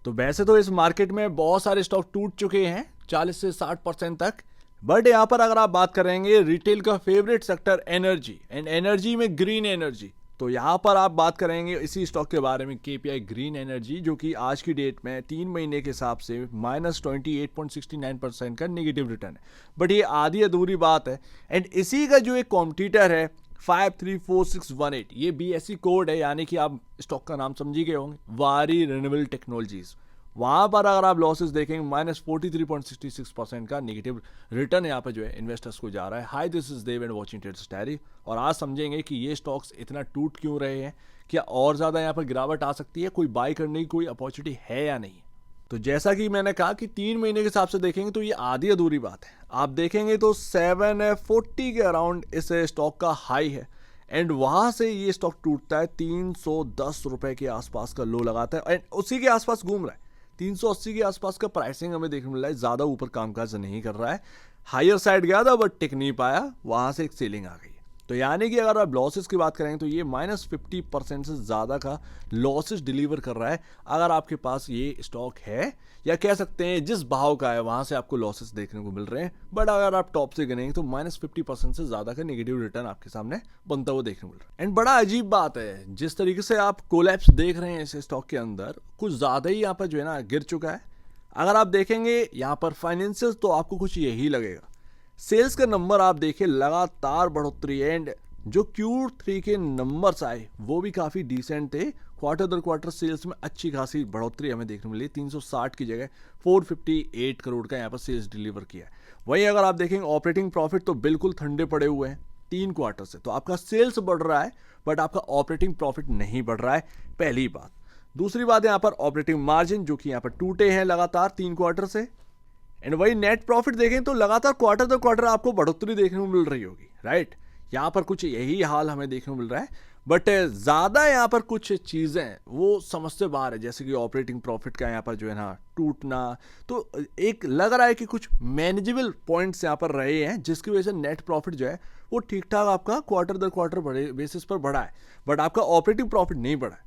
तो वैसे तो इस मार्केट में बहुत सारे स्टॉक टूट चुके हैं 40 से 60% तक। बट यहाँ पर अगर आप बात करेंगे रिटेल का favourite sector energy, and energy में ग्रीन एनर्जी, तो यहाँ पर आप बात करेंगे इसी स्टॉक के बारे में, केपीआई ग्रीन एनर्जी, जो कि आज की डेट में 3 महीने के हिसाब से -28.69% का नेगेटिव रिटर्न है। बट ये आधी अधूरी बात है। एंड इसी का जो एक कॉम्पिटिटर है 534618, ये BSE कोड है, यानी कि आप स्टॉक का नाम समझ ही गए होंगे, वारी रिन्यूएबल टेक्नोलॉजीज। वहां पर अगर आप लॉसेस देखेंगे -43.66% का नेगेटिव रिटर्न यहाँ पे जो है इन्वेस्टर्स को जा रहा है। Hi, this is Dev and watching traders diary. और आज समझेंगे कि ये स्टॉक्स इतना टूट क्यों रहे हैं, क्या और ज़्यादा यहाँ पर गिरावट आ सकती है, कोई बाय करने की कोई अपॉर्चुनिटी है या नहीं। तो जैसा कि मैंने कहा कि 3 महीने के हिसाब से देखेंगे तो ये आधी अधूरी बात है। आप देखेंगे तो 740 के अराउंड इस स्टॉक का हाई है, एंड वहां से ये स्टॉक टूटता है 310 रुपए के आसपास का लो लगाता है, एंड उसी के आसपास घूम रहा है। 380 के आसपास का प्राइसिंग हमें देखने मिल रहा है, ज़्यादा ऊपर कामकाज नहीं कर रहा है। हायर साइड गया था बट टिक नहीं पाया, वहां से एक सेलिंग आ गई। तो यानी कि अगर आप लॉसेस की बात करेंगे तो ये -50% से ज़्यादा का लॉसेस डिलीवर कर रहा है। अगर आपके पास ये स्टॉक है, या कह सकते हैं जिस भाव का है वहाँ से आपको लॉसेस देखने को मिल रहे हैं। बट अगर आप टॉप से गिनेंगे तो -50% से ज़्यादा का नेगेटिव रिटर्न आपके सामने बनता हुआ देखने को मिल रहा है। एंड बड़ा अजीब बात है, जिस तरीके से आप कोलैप्स देख रहे हैं इस स्टॉक के अंदर, कुछ ज़्यादा ही यहाँ पर जो है ना गिर चुका है। अगर आप देखेंगे यहाँ पर फाइनेंशियल्स तो आपको कुछ यही लगेगा। सेल्स का नंबर आप देखें, लगातार बढ़ोतरी, एंड जो Q3 के नंबर्स आए वो भी काफ़ी डिसेंट थे। क्वार्टर दर क्वार्टर सेल्स में अच्छी खासी बढ़ोतरी हमें देखने मिली। 360 की जगह 458 करोड़ का यहाँ पर सेल्स डिलीवर किया है। वहीं अगर आप देखेंगे ऑपरेटिंग प्रॉफिट तो बिल्कुल ठंडे पड़े हुए हैं 3 क्वार्टर से। तो आपका सेल्स बढ़ रहा है बट आपका ऑपरेटिंग प्रॉफिट नहीं बढ़ रहा है, पहली बात। दूसरी बात यहाँ पर ऑपरेटिंग मार्जिन जो कि यहाँ पर टूटे हैं लगातार 3 क्वार्टर से। एंड वही नेट प्रॉफिट देखें तो लगातार क्वार्टर दर क्वार्टर आपको बढ़ोतरी देखने को मिल रही होगी, राइट। यहाँ पर कुछ यही हाल हमें देखने को मिल रहा है। बट ज़्यादा यहाँ पर कुछ चीज़ें वो समझ से बाहर है, जैसे कि ऑपरेटिंग प्रॉफिट का यहाँ पर जो है ना टूटना, तो एक लग रहा है कि कुछ मैनेजेबल पॉइंट्स यहाँ पर रहे हैं, जिसकी वजह से नेट प्रॉफिट जो है वो ठीक ठाक आपका क्वार्टर दर क्वार्टर बड़े बेसिस पर बढ़ा है, बट आपका ऑपरेटिंग प्रॉफिट नहीं बढ़ा है।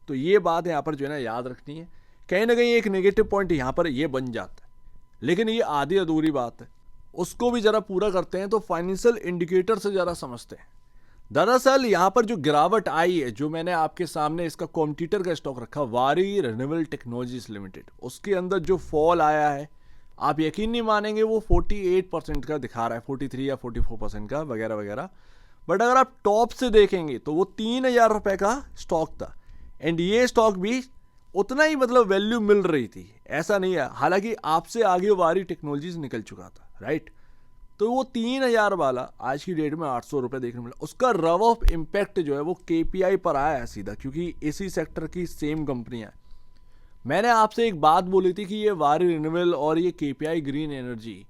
तो ये बात यहाँ पर जो है ना याद रखनी है। कहीं ना कहीं एक नेगेटिव पॉइंट यहाँ पर ये बन जाता है, लेकिन ये आधी अधूरी बात है। उसको भी जरा पूरा करते हैं तो फाइनेंशियल इंडिकेटर से जरा समझते हैं। दरअसल यहाँ पर जो गिरावट आई है, जो मैंने आपके सामने इसका कॉम्पिटिटर का स्टॉक रखा वारी रिन्यूएबल टेक्नोलॉजीज लिमिटेड, उसके अंदर जो फॉल आया है आप यकीन नहीं मानेंगे, वो 48% का दिखा रहा है, 43 या 44% का वगैरह वगैरह। बट अगर आप टॉप से देखेंगे तो वो 3000 रुपए का स्टॉक था, एंड ये स्टॉक भी उतना ही मतलब वैल्यू मिल रही थी, ऐसा नहीं है। हालांकि आपसे आगे वारी टेक्नोलॉजीज निकल चुका था, राइट। तो वो 3000 वाला आज की डेट में 800 रुपये देखने मिला। उसका रव ऑफ इम्पैक्ट जो है वो केपीआई पर आया है सीधा, क्योंकि इसी सेक्टर की सेम कंपनियां। मैंने आपसे एक बात बोली थी कि ये वारी रिन्यूएबल और ये केपीआई ग्रीन एनर्जी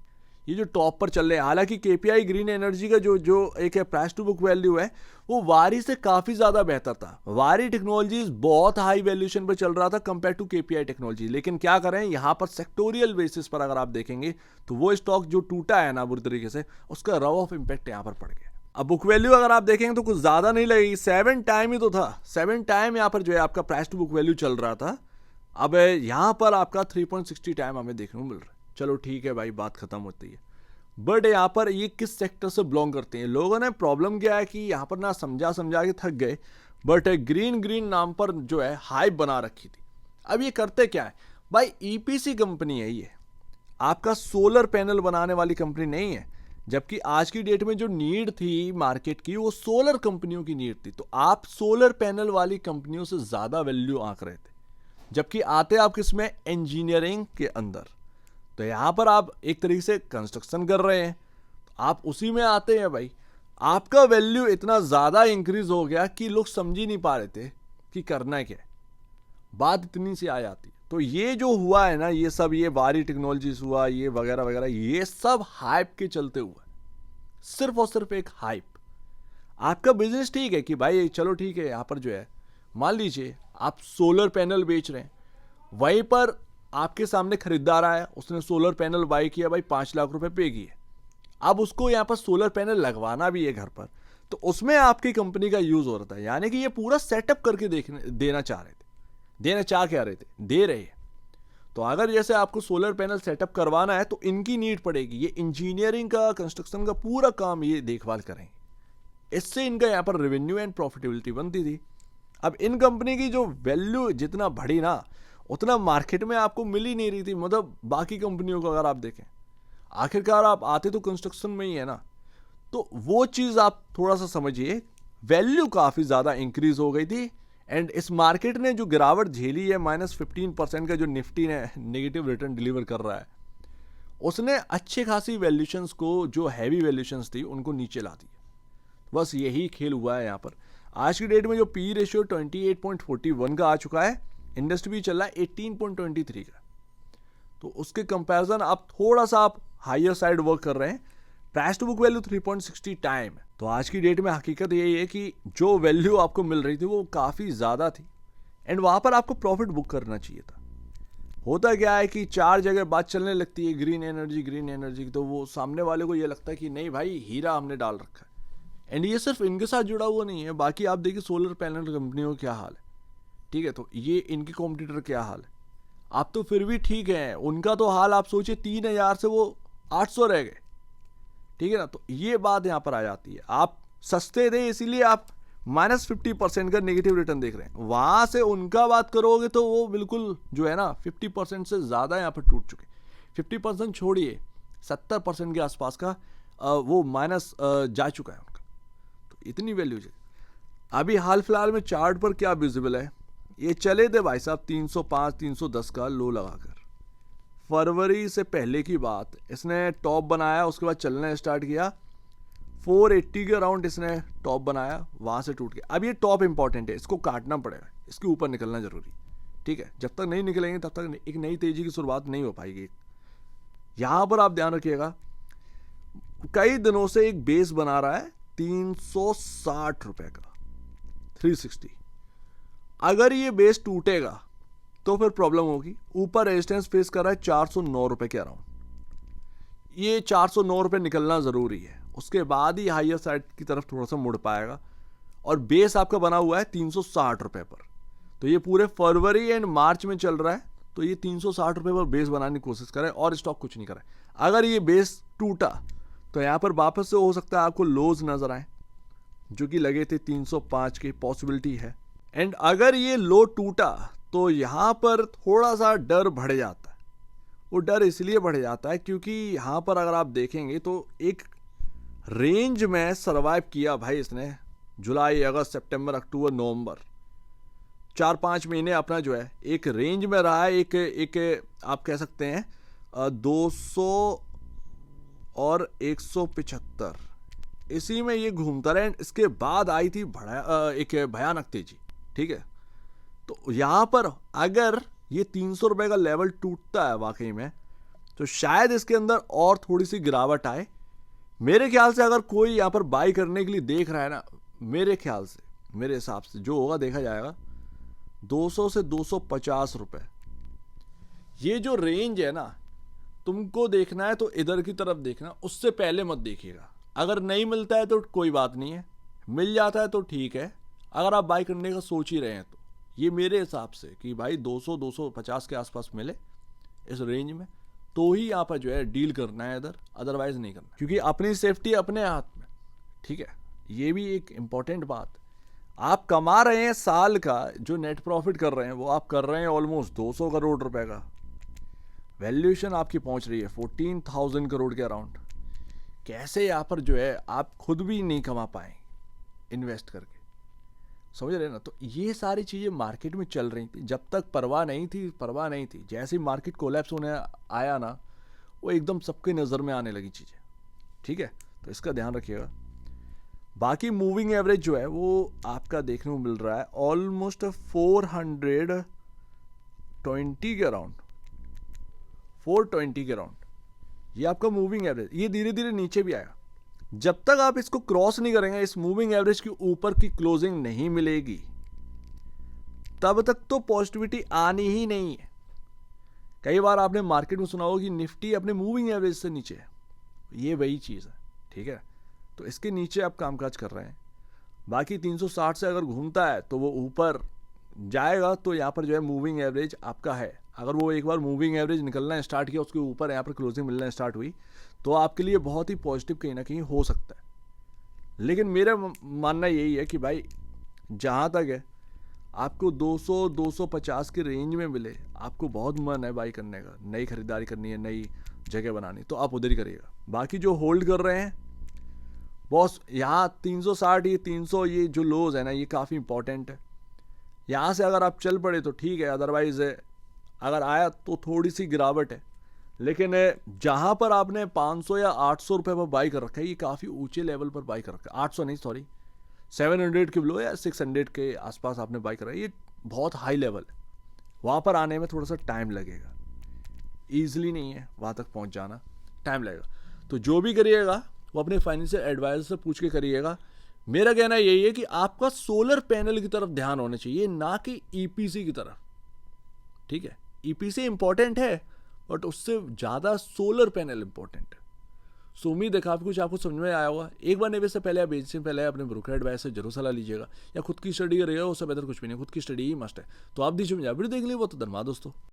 ये जो टॉप पर चल रहे हैं। हालांकि केपीआई ग्रीन एनर्जी का जो एक प्राइस टू बुक वैल्यू है वो वारी से काफ़ी ज़्यादा बेहतर था। वारी टेक्नोलॉजीज बहुत हाई वैल्यूएशन पर चल रहा था कंपेयर टू केपीआई टेक्नोलॉजी, लेकिन क्या करें यहाँ पर सेक्टोरियल बेसिस पर अगर आप देखेंगे तो वो स्टॉक जो टूटा है ना बुरी तरीके से, उसका रव ऑफ इम्पैक्ट यहाँ पर पड़ गया। अब बुक वैल्यू अगर आप देखेंगे तो कुछ ज़्यादा नहीं लगेगी, 7 टाइम ही तो था। 7 टाइम यहाँ पर जो है आपका प्राइस टू बुक वैल्यू चल रहा था। अब यहाँ पर आपका 3.60 टाइम हमें देखने को मिल रहा है। चलो ठीक है भाई, बात खत्म होती है। बट यहाँ पर ये किस सेक्टर से बिलोंग करते हैं लोगों ने, प्रॉब्लम क्या है कि यहाँ पर ना समझा के थक गए। बट ग्रीन नाम पर जो है हाइप बना रखी थी। अब ये करते क्या है भाई, ईपीसी कंपनी है ये, आपका सोलर पैनल बनाने वाली कंपनी नहीं है। जबकि आज की डेट में जो नीड थी मार्केट की वो सोलर कंपनियों की नीड थी, तो आप सोलर पैनल वाली कंपनियों से ज़्यादा वैल्यू आंक रहे थे। जबकि आते आप किसमें, इंजीनियरिंग के अंदर। तो यहाँ पर आप एक तरीके से कंस्ट्रक्शन कर रहे हैं, आप उसी में आते हैं भाई। आपका वैल्यू इतना ज़्यादा इंक्रीज हो गया कि लोग समझ ही नहीं पा रहे थे कि करना क्या है, बात इतनी सी आ जाती है। तो ये जो हुआ है ना, ये सब ये वारी टेक्नोलॉजीज हुआ, ये वगैरह वगैरह, ये सब हाइप के चलते हुआ, सिर्फ और सिर्फ एक हाइप। आपका बिजनेस ठीक है कि भाई चलो ठीक है, यहाँ पर जो है मान लीजिए आप सोलर पैनल बेच रहे हैं, वहीं पर आपके सामने खरीदार आया, उसने सोलर पैनल बाई किया भाई, 5 लाख रुपए पे किए। अब उसको यहाँ पर सोलर पैनल लगवाना भी है घर पर, तो उसमें आपकी कंपनी का यूज हो रहा था। यानी कि ये पूरा सेटअप करके देना चाह रहे थे, देना चाह क्या रहे थे, दे रहे हैं। तो अगर जैसे आपको सोलर पैनल सेटअप करवाना है तो इनकी नीड पड़ेगी, ये इंजीनियरिंग का, कंस्ट्रक्शन का पूरा काम ये देखभाल करेंगे। इससे इनका यहाँ पर रेवेन्यू एंड प्रॉफिटेबिलिटी बनती थी। अब इन कंपनी की जो वैल्यू जितना बढ़ी ना, उतना मार्केट में आपको मिल ही नहीं रही थी। मतलब बाकी कंपनियों को अगर आप देखें, आखिरकार आप आते तो कंस्ट्रक्शन में ही है ना, तो वो चीज़ आप थोड़ा सा समझिए, वैल्यू काफ़ी ज़्यादा इंक्रीज हो गई थी। एंड इस मार्केट ने जो गिरावट झेली है -15% का, जो निफ्टी ने नेगेटिव रिटर्न डिलीवर कर रहा है, उसने अच्छे खासी वैल्यूशंस को, जो हैवी वैल्यूशंस थी, उनको नीचे ला दी। बस यही खेल हुआ है यहाँ पर। आज की डेट में जो पी रेशियो 28.41 का आ चुका है, इंडस्ट्री भी चल रहा है 18.23 का, तो उसके कंपैरिजन आप थोड़ा सा आप हायर साइड वर्क कर रहे हैं। Price to book value 3.60 time है। तो आज की डेट में हकीकत यही है कि जो वैल्यू आपको मिल रही थी वो काफ़ी ज़्यादा थी, एंड वहाँ पर आपको प्रॉफिट बुक करना चाहिए था। होता क्या है कि 4 जगह बात चलने लगती है ग्रीन एनर्जी की, तो वो सामने वाले को ये लगता है कि नहीं भाई, हीरा हमने डाल रखा है। एंड ये सिर्फ इनके साथ जुड़ा हुआ नहीं है, बाकी आप देखिए सोलर पैनल कंपनियों का क्या हाल है, ठीक है। तो ये इनके कॉम्पिटिटर क्या हाल है। आप तो फिर भी ठीक है, उनका तो हाल आप सोचिए 3000 से वो 800 रह गए, ठीक है ना। तो ये बात यहाँ पर आ जाती है, आप सस्ते थे इसीलिए आप -50% का नेगेटिव रिटर्न देख रहे हैं। वहाँ से उनका बात करोगे तो वो बिल्कुल जो है ना 50% से ज़्यादा यहाँ पर टूट चुके। 50% छोड़िए, 70% के आसपास का वो माइनस जा चुका है उनका। तो इतनी वैल्यू है। अभी हाल फिलहाल में चार्ट पर क्या विजिबल है, ये चले थे भाई साहब 305-310 का लो लगाकर। फरवरी से पहले की बात, इसने टॉप बनाया, उसके बाद चलना स्टार्ट किया, 480 के अराउंड इसने टॉप बनाया, वहाँ से टूट गया। अब ये टॉप इंपॉर्टेंट है, इसको काटना पड़ेगा, इसके ऊपर निकलना जरूरी, ठीक है। जब तक नहीं निकलेंगे तब तक एक नई तेजी की शुरुआत नहीं हो पाएगी। यहाँ पर आप ध्यान रखिएगा, कई दिनों से एक बेस बना रहा है 360 रुपए का, 360। अगर ये बेस टूटेगा तो फिर प्रॉब्लम होगी। ऊपर रेजिस्टेंस फेस कर रहा है 409 रुपए के अराउंड, ये 409 रुपए निकलना जरूरी है, उसके बाद ही हायर साइड की तरफ थोड़ा सा मुड़ पाएगा। और बेस आपका बना हुआ है 360 रुपए पर, तो ये पूरे फरवरी एंड मार्च में चल रहा है, तो ये 360 रुपए पर बेस बनाने की कोशिश करें और स्टॉक कुछ नहीं करे। अगर ये बेस टूटा तो यहाँ पर वापस से हो सकता है आपको लोज नजर आए, जो कि लगे थे 305 की पॉसिबिलिटी है। एंड अगर ये लो टूटा तो यहाँ पर थोड़ा सा डर बढ़ जाता है। वो डर इसलिए बढ़ जाता है क्योंकि यहाँ पर अगर आप देखेंगे तो एक रेंज में सरवाइव किया भाई इसने, जुलाई, अगस्त, सितंबर, अक्टूबर, नवंबर, 4-5 महीने अपना जो है एक रेंज में रहा है। एक आप कह सकते हैं 200 और 175, इसी में ये घूमता रहा। इसके बाद आई थी एक भयानक तेजी, ठीक है। तो यहाँ पर अगर ये 300 रुपए का लेवल टूटता है वाकई में, तो शायद इसके अंदर और थोड़ी सी गिरावट आए। मेरे ख्याल से अगर कोई यहाँ पर बाई करने के लिए देख रहा है ना, मेरे ख्याल से, मेरे हिसाब से जो होगा देखा जाएगा 200 से 250 रुपए। ये जो रेंज है ना, तुमको देखना है तो इधर की तरफ देखना, उससे पहले मत देखिएगा। अगर नहीं मिलता है तो कोई बात नहीं है, मिल जाता है तो ठीक है। अगर आप बाई करने का सोच ही रहे हैं तो ये मेरे हिसाब से कि भाई 200-250 के आसपास मिले इस रेंज में, तो ही यहाँ पर जो है डील करना है इधर, अदरवाइज नहीं करना, क्योंकि अपनी सेफ्टी अपने हाथ में, ठीक है। ये भी एक इंपॉर्टेंट बात। आप कमा रहे हैं साल का जो नेट प्रॉफिट कर रहे हैं, वो आप कर रहे हैं ऑलमोस्ट 200 करोड़ रुपए का। वैल्यूएशन आपकी पहुंच रही है 14,000 करोड़ के अराउंड। कैसे यहाँ पर जो है आप खुद भी नहीं कमा पाए इन्वेस्ट करके, समझ रहे ना। तो ये सारी चीज़ें मार्केट में चल रही थी, जब तक परवाह नहीं थी। जैसे ही मार्केट कोलैप्स होने आया ना, वो एकदम सबके नज़र में आने लगी चीज़ें, ठीक है। तो इसका ध्यान रखिएगा। बाकी मूविंग एवरेज जो है वो आपका देखने को मिल रहा है ऑलमोस्ट 420 के अराउंड, 420 के अराउंड ये आपका मूविंग एवरेज। ये धीरे धीरे नीचे भी आएगा, जब तक आप इसको क्रॉस नहीं करेंगे, इस मूविंग एवरेज के ऊपर की क्लोजिंग नहीं मिलेगी, तब तक तो पॉजिटिविटी आनी ही नहीं है। कई बार आपने मार्केट में सुना होगा कि निफ्टी अपने मूविंग एवरेज से नीचे है, ये वही चीज़ है, ठीक है। तो इसके नीचे आप कामकाज कर रहे हैं। बाकी 360 से अगर घूमता है तो वो ऊपर जाएगा, तो यहाँ पर जो है मूविंग एवरेज आपका है। अगर वो एक बार मूविंग एवरेज निकलना स्टार्ट किया, उसके ऊपर यहाँ पर क्लोजिंग मिलना स्टार्ट हुई, तो आपके लिए बहुत ही पॉजिटिव कहीं ना कहीं हो सकता है। लेकिन मेरा मानना यही है कि भाई जहाँ तक है आपको 200-250 के रेंज में मिले, आपको बहुत मन है बाई करने का, नई खरीदारी करनी है, नई जगह बनानी, तो आप उधर ही करिएगा। बाकी जो होल्ड कर रहे हैं बॉस, यहाँ 360, ये 300, ये जो लोज है ना, ये काफ़ी इंपॉर्टेंट है। यहाँ से अगर आप चल पड़े तो ठीक है, अदरवाइज अगर आया तो थोड़ी सी गिरावट है। लेकिन जहाँ पर आपने 500 या 800 रुपये पर बाई कर रखा है, ये काफ़ी ऊंचे लेवल पर बाई कर रखा है। 800 नहीं, सॉरी, 700 के बिलो या 600 के आसपास आपने बाई करा है, ये बहुत हाई लेवल है। वहाँ पर आने में थोड़ा सा टाइम लगेगा, ईजिली नहीं है वहाँ तक पहुँच जाना, टाइम लगेगा। तो जो भी करिएगा वो अपने फाइनेंशियल एडवाइजर से पूछ के करिएगा। मेरा कहना यही है कि आपका सोलर पैनल की तरफ ध्यान होना चाहिए, ना कि ईपीसी की तरफ। ठीक है, ईपीसी इंपॉर्टेंट है बट उससे ज़्यादा सोलर पैनल इंपॉर्टेंट है। सो उम्मीद है काफ़ी कुछ आपको समझ में आया होगा। एक बार निवेश से पहले या बेचने से पहले अपने ब्रोकर एडवाइस से जरूर सलाह लीजिएगा, या खुद की स्टडी करिएगा, उससे बेहतर कुछ भी नहीं, खुद की स्टडी ही मस्ट है। तो आप दीजिए मुझे वीडियो देख लीजिए, वो तो धन्यवाद दोस्तों।